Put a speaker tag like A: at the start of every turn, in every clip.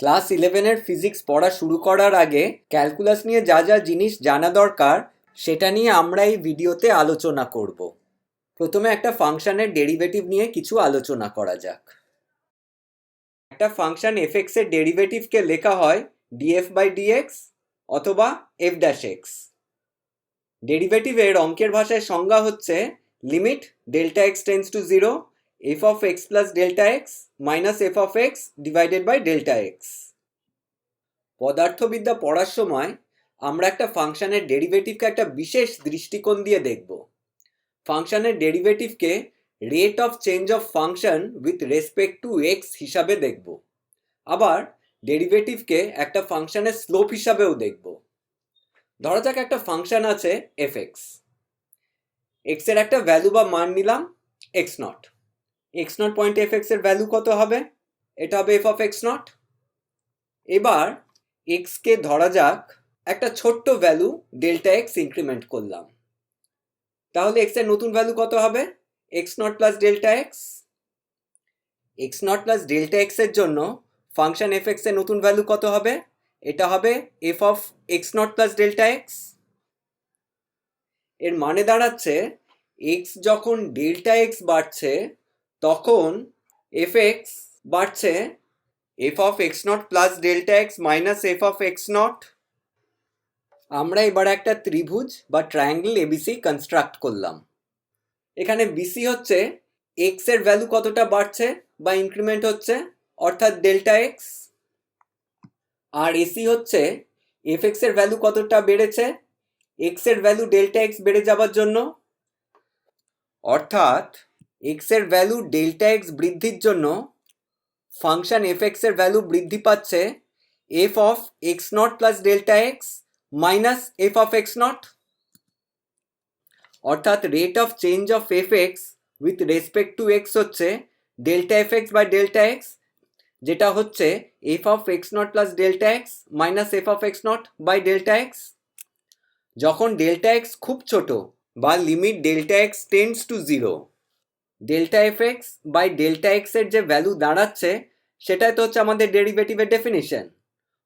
A: Class 11-এর physics পড়া শুরু করার আগে ক্যালকুলাস নিয়ে যা যা জিনিস জানা দরকার সেটা নিয়ে আমরা এই ভিডিওতে আলোচনা করব। প্রথমে একটা ফাংশনের ডেরিভেটিভ নিয়ে কিছু আলোচনা করা যাক। একটা ফাংশন fx এর ডেরিভেটিভকে লেখা হয় df/dx অথবা f'(x). ডেরিভেটিভের অঙ্কের ভাষায় সংজ্ঞা হচ্ছে limit Δx tends to 0 f(x + Δx - f(x) / Δx। পদার্থবিদ্যা পড়ার সময় আমরা একটা ফাংশনের ডেরিভেটিভকে একটা বিশেষ দৃষ্টিকোণ দিয়ে দেখব। ফাংশনের ডেরিভেটিভকে rate of change of function with respect to X হিসাবে দেখব। আবার ডেরিভেটিভকে একটা ফাংশনের স্লোপ হিসাবেও দেখব। ধরা যাক একটা ফাংশন আছে fx, এক্স এর একটা ভ্যালু বা মান নিলাম x0। x0 পয়েন্ট fx এর ভ্যালু কত হবে? এটা হবে f(x0). এবার x কে ধরা যাক একটা ছোট্ট ভ্যালু Δx ইনক্রিমেন্ট করলাম, তাহলে x এর নতুন ভ্যালু কত হবে? x0 + Δx। x0 + Δx এর জন্য ফাংশন fx এর নতুন ভ্যালু কত হবে? এটা হবে f(x0 + Δx)। এর মানে দাঁড়াচ্ছে x যখন Δx বাড়ছে তখন fx বাড়ছে f(x0 + Δx - f(x0)। আমরা এবার একটা ত্রিভুজ বা ট্রায়াঙ্গেল এবিসি কনস্ট্রাক্ট করলাম। এখানে বিসি হচ্ছে x এর ভ্যালু কতটা বাড়ছে বা ইনক্রিমেন্ট হচ্ছে অর্থাৎ Δx, আর এসি হচ্ছে fx এর ভ্যালু কতটা বেড়েছে x এর ভ্যালু Δx বেড়ে যাবার জন্য, অর্থাৎ x এর ভ্যালু Δx বৃদ্ধির জন্য ফাংশন fx এর ভ্যালু বৃদ্ধি পাচ্ছে f(x0 + Δx - f(x0). অর্থাৎ rate of change of fx with respect two x হচ্ছে Δfx/Δx, যেটা হচ্ছে f(x0 + Δx - f(x0/Δx)। যখন Δx খুব ছোট বা limit Δx tends to 0, Δfx/Δx এর যে ভ্যালু দাঁড়াচ্ছে সেটাই তো হচ্ছে আমাদের ডেরিভেটিভের ডেফিনিশন।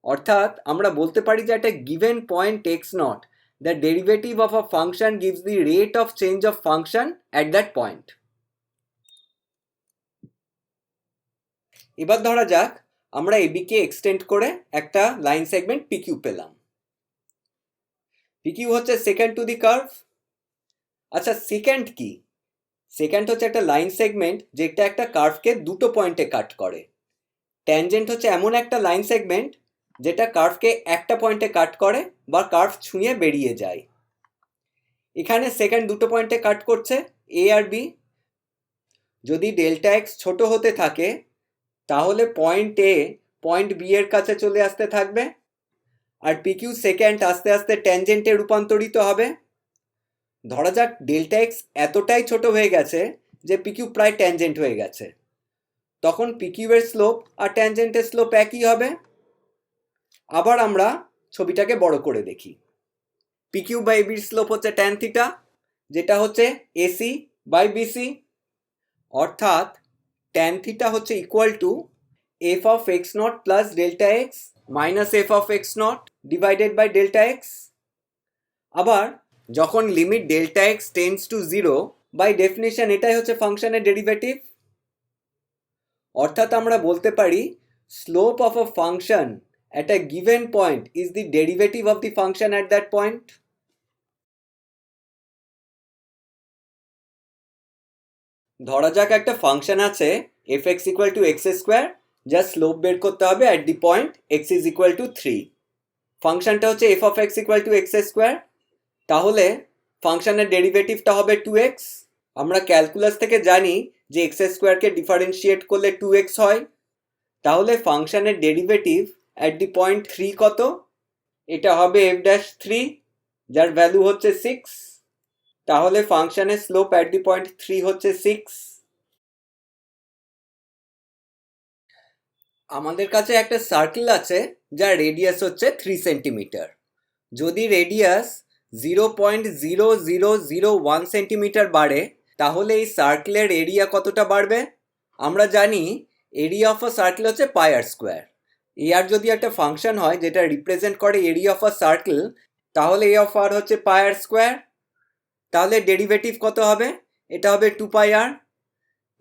A: অর্থাৎ আমরা বলতে পারি যে একটা given point x0, the derivative of a function gives the rate of change of function at that point. এবার ধরা যাক আমরা এবি কে এক্সটেন্ড করে একটা লাইন সেগমেন্ট পিকিউ পেলাম। পিকিউ হচ্ছে সেকেন্ড টু দি কার্ভ। আচ্ছা, সেকেন্ড কি? সেকেন্ড হচ্ছে একটা লাইন সেগমেন্ট যেটা একটা কার্ভকে দুটো পয়েন্টে কাট করে। ট্যানজেন্ট হচ্ছে এমন একটা লাইন সেগমেন্ট যেটা কার্ভকে একটা পয়েন্টে কাট করে বা কার্ভ ছুঁয়ে বেরিয়ে যায়। এখানে সেকেন্ড দুটো পয়েন্টে কাট করছে এ আর বি। যদি Δx ছোট হতে থাকে তাহলে পয়েন্ট এ পয়েন্ট বি এর কাছে চলে আসতে থাকবে, আর পিকিউ সেকেন্ড আস্তে আস্তে ট্যানজেন্টে রূপান্তরিত হবে। ধরা যাক Δx এতটাই ছোট হয়ে গেছে যে পিকিউ প্রায় ট্যানজেন্ট হয়ে গেছে, তখন পিকিউ এর স্লোপ আর ট্যানজেন্টের স্লোপ একই হবে। আবার আমরা ছবিটাকে বড় করে দেখি। পিকিউ বাই বির স্লোপ হচ্ছে ট্যান থিটা, যেটা হচ্ছে এসি বাই বিসি, অর্থাৎ ট্যান থিটা হচ্ছে equal to f(x0 + Δx - f(x0) / Δx। আবার যখন limit Δx tends to 0, by definition এটাই হচ্ছে ফাংশনের ডেরিভেটিভ। অর্থাৎ আমরা বলতে পারি slope of a function at a given point is the derivative of the function at that point. ধরা যাক একটা ফাংশন আছে fx = x², যার স্লোপ বের করতে হবে at the point x = 3। ফাংশনটা হচ্ছে f(x = x², তাহলে ফাংশনের ডেরিভেটিভটা হবে 2x। আমরা ক্যালকুলাস থেকে জানি যে x² কে ডিফারেন্সিয়েট করলে 2x হয়, তাহলে ফাংশনের ডেরিভেটিভ at the point 3 কত? এটা হবে f'3, যার ভ্যালু হচ্ছে 6। তাহলে ফাংশনের স্লোপ at the point 3 হচ্ছে 6। আমাদের কাছে একটা সার্কেল আছে যার রেডিয়াস হচ্ছে 3 সেন্টিমিটার। যদি রেডিয়াস 0.0001 সেন্টিমিটার বাড়ে তাহলে এই সার্কেলের এরিয়া কতটা বাড়বে? আমরা জানি এরিয়া অফ আ সার্কেল হচ্ছে পাই আর স্কোয়ার। এ আর যদি একটা ফাংশন হয় যেটা রিপ্রেজেন্ট করে এরিয়া অফ আ সার্কেল, তাহলে এ অফ আর হচ্ছে পাই আর স্কোয়ার। তাহলে ডেরিভেটিভ কত হবে? এটা হবে 2 পাই আর।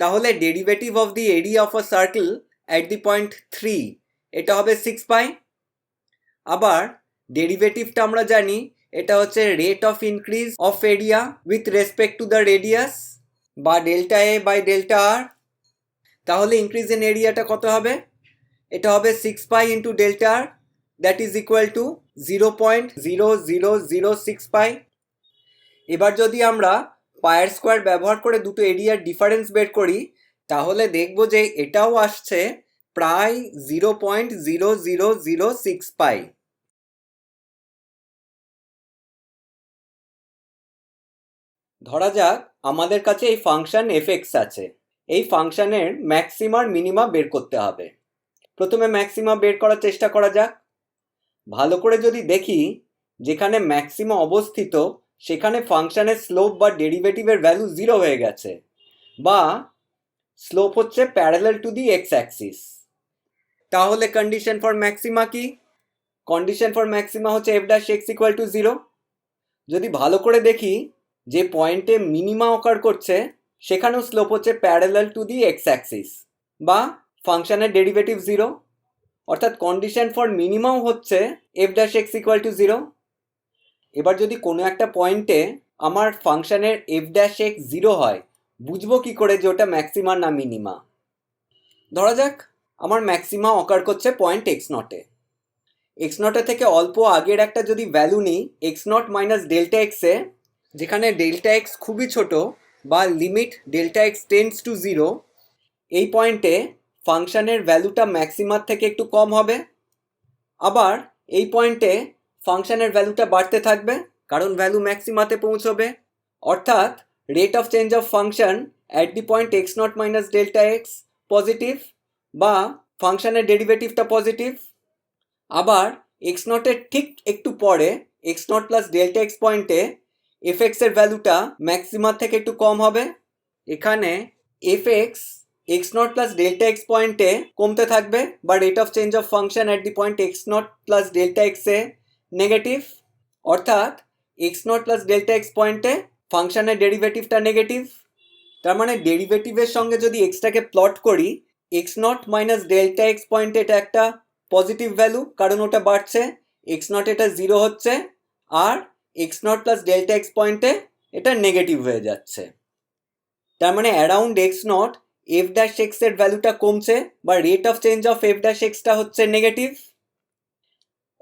A: তাহলে derivative of the area of a circle at the point 3 এটা হবে 6 পাই। আবার ডেরিভেটিভটা আমরা জানি এটা হচ্ছে rate of increase of area with respect to the radius বা delta A by delta R. তাহলে ইনক্রিজ ইন এরিয়াটা কত হবে? এটা হবে 6 pi into delta R, that is equal to 0.0006 pi. এবার যদি আমরা পায়ের স্কোয়ার ব্যবহার করে দুটো এরিয়ার ডিফারেন্স বের করি, তাহলে দেখব যে এটাও আসছে প্রায় 0.0006 পাই। ধরা যাক আমাদের কাছে এই ফাংশন এফএক্স আছে। এই ফাংশনের ম্যাক্সিমা আর মিনিমা বের করতে হবে। প্রথমে ম্যাক্সিমা বের করার চেষ্টা করা যাক। ভালো করে যদি দেখি, যেখানে ম্যাক্সিমা অবস্থিত সেখানে ফাংশনের স্লোপ বা ডেরিভেটিভের ভ্যালু 0 হয়ে গেছে, বা স্লোপ হচ্ছে parallel to the x Axis. তাহলে কন্ডিশন ফর ম্যাক্সিমা কি? কন্ডিশন ফর ম্যাক্সিমা হচ্ছে F dash x equal two 0। যদি ভালো করে দেখি, যে পয়েন্টে মিনিমা অকার করছে সেখানেও স্লোপ হচ্ছে parallel to the x Axis, বা ফাংশনের ডেরিভেটিভ 0। অর্থাৎ কন্ডিশন ফর মিনিমাও হচ্ছে F dash x equal two 0। এবার যদি কোনো একটা পয়েন্টে আমার ফাংশনের এফ ড্যাশ এক্স 0 হয়, বুঝবো কি করে যে ওটা ম্যাক্সিমা না মিনিমা? ধরা যাক আমার ম্যাক্সিমা অকার করছে পয়েন্ট এক্স নটে। এক্স নটে থেকে অল্প আগের একটা যদি ভ্যালু নিই, এক্স নট মাইনাস ডেল্টা এক্সে, যেখানে ডেল্টা এক্স খুবই ছোট বা limit delta x tends to 0, এই পয়েন্টে ফাংশনের ভ্যালুটা ম্যাক্সিমার থেকে একটু কম হবে। আবার এই পয়েন্টে ফাংশনের ভ্যালুটা বাড়তে থাকবে, কারণ ভ্যালু ম্যাক্সিমাতে পৌঁছবে। অর্থাৎ rate of change of function at the point x not minus delta x positive, বা ফাংশনের ডেরিভেটিভটা পজিটিভ। আবার এক্স নটের ঠিক একটু পরে x not plus delta X পয়েন্টে এফ এক্সের ভ্যালুটা ম্যাক্সিমার থেকে একটু কম হবে। এখানে F x x not plus delta X পয়েন্টে কমতে থাকবে, বা rate of change of function at the point x not plus delta এক্সে নেগেটিভ। অর্থাৎ x not plus delta X পয়েন্টে ফাংশনের ডেরিভেটিভটা নেগেটিভ। তার মানে ডেরিভেটিভের সঙ্গে যদি এক্সটাকে প্লট করি, x not minus delta X পয়েন্টে এটা একটা পজিটিভ ভ্যালু, কারণ ওটা বাড়ছে। এক্স নট এটা 0 হচ্ছে, আর X not plus delta X পয়েন্টে এটা নেগেটিভ হয়ে যাচ্ছে। তার মানে around X not F dash X এর ভ্যালুটা কমছে, বা rate of change of F dash এক্সটা হচ্ছে নেগেটিভ।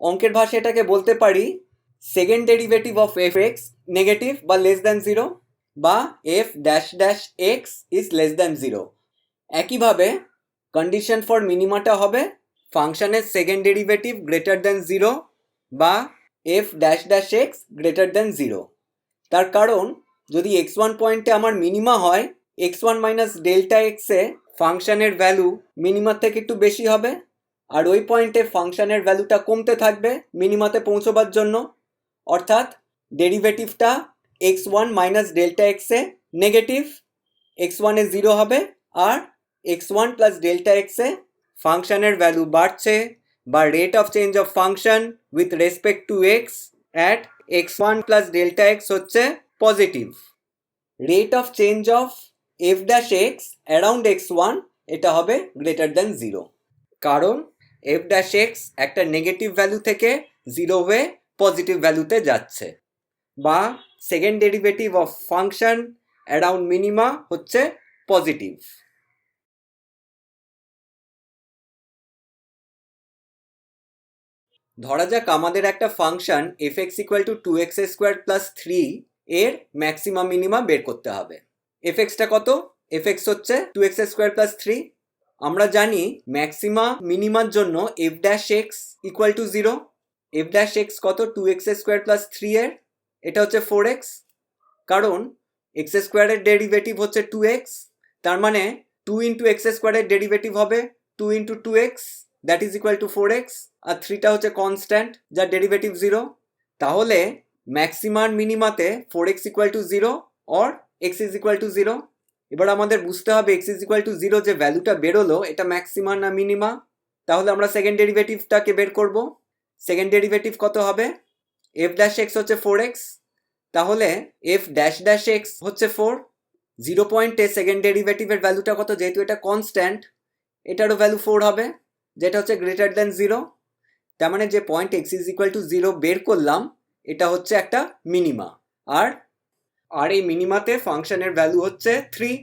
A: অঙ্কের ভাষায় এটাকে বলতে পারি second derivative of F X negative বা লেস দ্যান 0, বা F dash dash X is less than 0। একইভাবে কন্ডিশন ফর মিনিমাটা হবে ফাংশনের সেকেন্ড ডেরিভেটিভ গ্রেটার দ্যান 0, বা F dash dash x greater than 0। তার কারণ যদি x1 পয়েন্টে আমার মিনিমা হয়, x1 মাইনাস ডেল্টা এক্সে ফাংশনের ভ্যালু মিনিমার থেকে একটু বেশি হবে, আর ওই পয়েন্টে ফাংশনের ভ্যালুটা কমতে থাকবে মিনিমাতে পৌঁছবার জন্য। অর্থাৎ ডেরিভেটিভটা x1 মাইনাস ডেল্টা এক্সে নেগেটিভ, x1 এ 0 হবে, আর x1 প্লাস ডেল্টা এক্সে ফাংশনের ভ্যালু বাড়ছে, বা rate of change of function with respect to X at x1 plus delta X হচ্ছে positive. Rate of change of F dash X around x1 এটা হবে greater than 0, কারণ F dash X একটা negative value থেকে 0 হয়ে positive ভ্যালুতে যাচ্ছে, বা second derivative of function around minima হচ্ছে পজিটিভ। ধরা যাক আমাদের একটা function F X equal to 2x square plus 3 এর ম্যাক্সিমা মিনিমা বের করতে হবে। এফ এক্সটা কত? এফ এক্স হচ্ছে 2x স্কোয়ার প্লাস 3। আমরা জানি ম্যাক্সিমা মিনিমার জন্য F dash x equal two 0। F dash x কত? 2x স্কোয়ার প্লাস 3 এর, এটা হচ্ছে 4x, কারণ এক্স স্কোয়ারের ডেরিভেটিভ হচ্ছে 2x। তার মানে 2 ইন্টু এক্স স্কোয়ারের ডেরিভেটিভ হবে 2 into 2x, that is equal two 4x, আর 3টা হচ্ছে কনস্ট্যান্ট যার ডেরিভেটিভ 0। তাহলে ম্যাক্সিমার মিনিমাতে 4x equal to 0 or x is equal two 0। এবার আমাদের বুঝতে হবে x ইজ ইকুয়াল টু 0 যে ভ্যালুটা বেরোলো এটা ম্যাক্সিমা না মিনিমা। তাহলে আমরা সেকেন্ড ডেরিভেটিভটাকে বের করব। সেকেন্ড ডেরিভেটিভ কত হবে? এফ ড্যাশ এক্স হচ্ছে 4x, তাহলে এফ ড্যাশ ড্যাশ এক্স হচ্ছে 4। 0 পয়েন্টে সেকেন্ড ডেরিভেটিভের ভ্যালুটা কত? যেহেতু এটা কনস্ট্যান্ট, এটারও ভ্যালু 4 হবে, যেটা হচ্ছে গ্রেটার দ্যান 0। তার মানে যে point x is equal two 0 বের করলাম, এটা হচ্ছে একটা মিনিমা। আর এই মিনিমাতে ফাংশনের ভ্যালু হচ্ছে 3।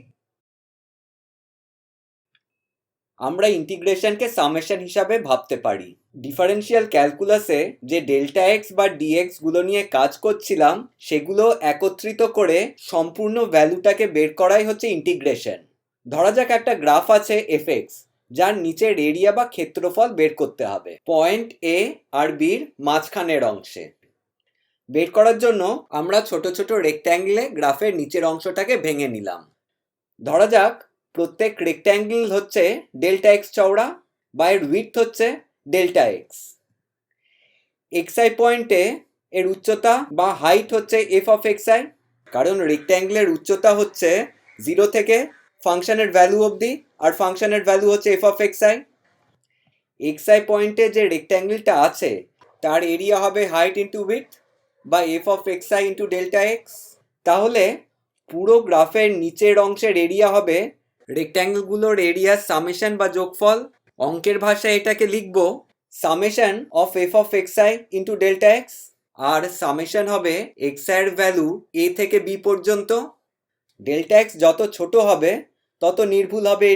A: আমরা ইন্টিগ্রেশনকে সামেশন হিসাবে ভাবতে পারি। ডিফারেন্সিয়াল ক্যালকুলাসে যে ডেল্টা এক্স বা ডিএক্স গুলো নিয়ে কাজ করছিলাম, সেগুলো একত্রিত করে সম্পূর্ণ ভ্যালুটাকে বের করাই হচ্ছে ইন্টিগ্রেশন। ধরা যাক একটা গ্রাফ আছে এফ এক্স, যার নিচের এরিয়া বা ক্ষেত্রফল বের করতে হবে পয়েন্ট এ আর বির মাঝখানের অংশে। বের করার জন্য আমরা ছোট ছোট রেক্ট্যাঙ্গেলে গ্রাফের নিচের অংশটাকে ভেঙে নিলাম। ধরা যাক প্রত্যেক রেক্ট্যাঙ্গেল হচ্ছে ডেল্টা এক্স চওড়া বা এর উইডথ হচ্ছে ডেল্টা এক্স। এক্সআই পয়েন্টে এর উচ্চতা বা হাইট হচ্ছে এফ অফ এক্সআই, কারণ রেক্ট্যাঙ্গেলের উচ্চতা হচ্ছে 0 থেকে ফাংশনের ভ্যালু অবধি, আর ফাংশনের ভ্যালু হচ্ছে এফ অফ এক্সআই। এক্সআই পয়েন্টে যে রেক্ট্যাঙ্গেলটা আছে তার এরিয়া হবে হাইট ইন্টু উইডথ বা F of XI into delta x. তাহলে পুরো গ্রাফের নিচের অংশের এরিয়া হবে রেক্ট্যাঙ্গেলগুলোর এরিয়ার সামেশন বা যোগফল। অঙ্কের ভাষায় এটাকে লিখব summation of F of XI into delta X, আর সামেশন হবে এক্সআই এর ভ্যালু এ থেকে বি পর্যন্ত। ডেল্টা এক্স যত ছোট হবে তত নির্ভুল হবে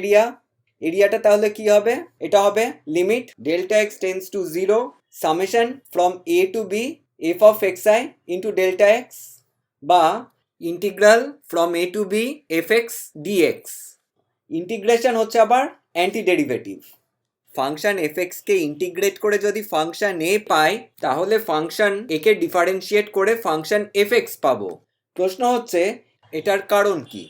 A: এরিয়াটা। তাহলে কি হবে? এটা হবে limit delta X tends to 0 summation from A to B F of XI into delta X, বা integral from A to B F X DX. Integration হচ্ছে আবার অ্যান্টি ডেরিভেটিভ। ফাংশন এফ এক্সকে ইন্টিগ্রেট করে যদি ফাংশন এ পাই, তাহলে function একে differentiate করে function F x পাবো। প্রশ্ন হচ্ছে এটার কারণ কি?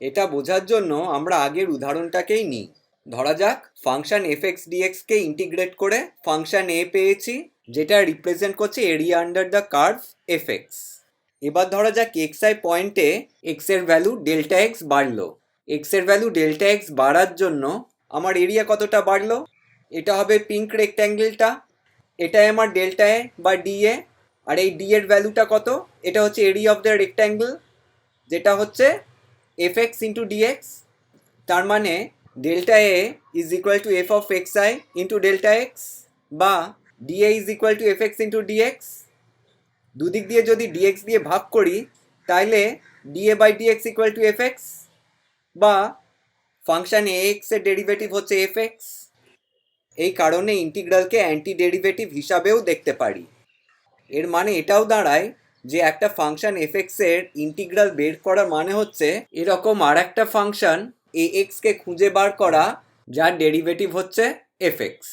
A: এটা বোঝার জন্য আমরা আগের উদাহরণটাকেই নিই। ধরা যাক ফাংশন এফ এক্স ডিএক্স কে ইন্টিগ্রেট করে ফাংশন এ পেয়েছি, যেটা রিপ্রেজেন্ট করছে area under the curve F x. এবার ধরা যাক এক্স আই পয়েন্টে এক্স এর ভ্যালু ডেল্টা এক্স বাড়লো। এক্স এর ভ্যালু ডেল্টা এক্স বাড়ার জন্য আমার এরিয়া কতটা বাড়লো? এটা হবে পিঙ্ক রেক্ট্যাঙ্গেলটা, এটাই আমার ডেল্টা এ বা ডি এ, আর এই ডি এর ভ্যালুটা কত? এটা হচ্ছে এরিয়া অফ দ্য রেক্ট্যাঙ্গেল, যেটা হচ্ছে এফ এক্স ইন্টু ডিএক্স। তার মানে delta A is equal to F of X I into delta X, বা DA is equal to F X into DX. দুদিক দিয়ে যদি ডিএক্স দিয়ে ভাগ করি, তাহলে DA by DX equal to F X, বা ফাংশন এ এক্স এর ডেরিভেটিভ হচ্ছে এফ এক্স। এই কারণে ইন্টিগ্রালকে অ্যান্টি ডেরিভেটিভ হিসাবেও দেখতে পারি। এর মানে এটাও দাঁড়ায় যে একটা ফাংশন এফ এক্স এর ইন্টিগ্রাল বের করা মানে হচ্ছে এরকম আর একটা ফাংশন এ এক্স কে খুঁজে বার করা যার ডেরিভেটিভ হচ্ছে এফ এক্স।